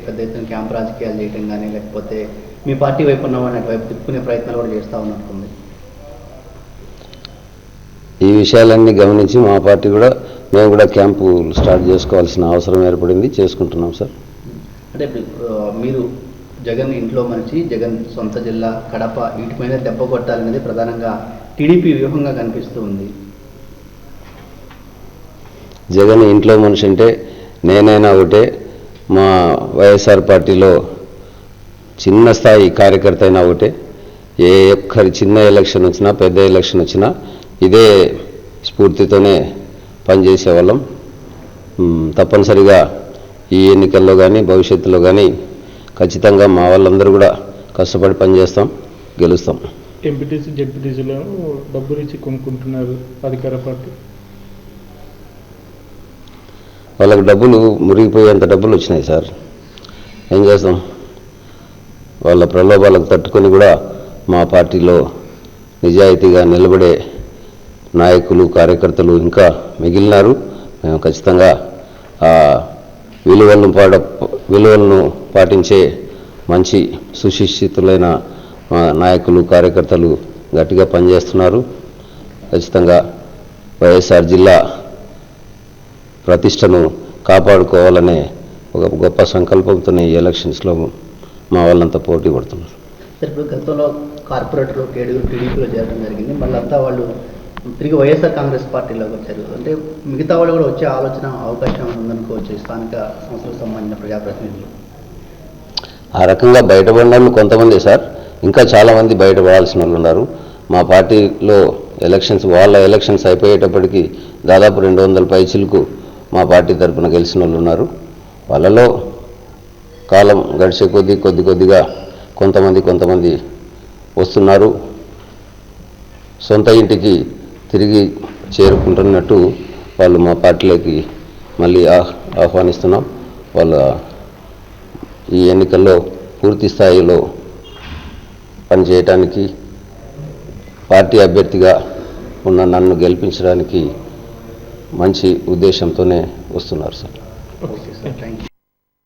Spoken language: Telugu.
పెద్ద ఎత్తున క్యాంప్ రాజకీయాలు చేయడం కానీ లేకపోతే మీ పార్టీ వైపు ఉన్న వాళ్ళని అటువైపు తిప్పుకునే ప్రయత్నాలు కూడా చేస్తూ ఉన్నట్టుంది. ఈ విషయాలన్నీ గమనించి మా పార్టీ కూడా మేము కూడా క్యాంపు స్టార్ట్ చేసుకోవాల్సిన అవసరం ఏర్పడింది, చేసుకుంటున్నాం సార్. అంటే మీరు జగన్ ఇంట్లో మనిషి, జగన్ సొంత జిల్లా కడప, వీటిపైన దెబ్బ కొట్టాలనేది ప్రధానంగా టీడీపీ వ్యూహంగా కనిపిస్తూ ఉంది. జగన్ ఇంట్లో మనిషి అంటే నేనైనా ఒకటే, మా వైఎస్ఆర్ పార్టీలో చిన్న స్థాయి కార్యకర్త అయినా ఒకటే. ఏ ఒక్కరి చిన్న ఎలక్షన్ వచ్చినా పెద్ద ఎలక్షన్ వచ్చినా ఇదే స్ఫూర్తితోనే పనిచేసేవాళ్ళం. తప్పనిసరిగా ఈ ఎన్నికల్లో కానీ భవిష్యత్తులో కానీ ఖచ్చితంగా మా వాళ్ళందరూ కూడా కష్టపడి పనిచేస్తాం, గెలుస్తాం. ఎంపీటీసీ జెడ్పీటీసీలో డబ్బులు ఇచ్చి కొనుక్కుంటున్నారు అధికార పార్టీ. వాళ్ళకి డబ్బులు మురిగిపోయేంత డబ్బులు వచ్చినాయి సార్, ఏం చేస్తాం. వాళ్ళ ప్రలోభాలకు తట్టుకొని కూడా మా పార్టీలో నిజాయితీగా నిలబడే నాయకులు కార్యకర్తలు ఇంకా మిగిలినారు. మేము ఖచ్చితంగా ఆ విలువలను పాటించే మంచి సుశిక్షితులైన నాయకులు కార్యకర్తలు గట్టిగా పనిచేస్తున్నారు. ఖచ్చితంగా వైఎస్ఆర్ జిల్లా ప్రతిష్టను కాపాడుకోవాలనే ఒక గొప్ప సంకల్పంతోనే ఈ ఎలక్షన్స్లో మా వాళ్ళంతా పోటీ పడుతున్నారు. ఇప్పుడు గతంలో కార్పొరేటర్లు టీడీపీలో చేరడం జరిగింది, మళ్ళంతా వాళ్ళు తిరిగి వైఎస్ఆర్ కాంగ్రెస్ పార్టీలోకి వచ్చారు. అంటే మిగతా వాళ్ళు కూడా వచ్చే ఆలోచన అవకాశం ఉందనుకోవచ్చు స్థానిక సంస్థలకు సంబంధించిన ప్రజాప్రతినిధులు. ఆ రకంగా బయటపడిన వాళ్ళు కొంతమంది సార్, ఇంకా చాలామంది బయటపడాల్సిన వాళ్ళు ఉన్నారు. మా పార్టీలో వాళ్ళ ఎలక్షన్స్ అయిపోయేటప్పటికీ దాదాపు 200 పైచిలకు మా పార్టీ తరఫున గెలిచిన వాళ్ళు ఉన్నారు. వాళ్ళలో కాలం గడిచే కొద్దిగా కొంతమంది వస్తున్నారు. సొంత ఇంటికి తిరిగి చేరుకుంటున్నట్టు వాళ్ళు మా పార్టీలోకి మళ్ళీ ఆహ్వానిస్తున్నాం. వాళ్ళ ఈ ఎన్నికల్లో పూర్తి స్థాయిలో పనిచేయటానికి, పార్టీ అభ్యర్థిగా ఉన్న నన్ను గెలిపించడానికి మంచి ఉద్దేశంతోనే వస్తున్నారు sir. Okay sir, thank you.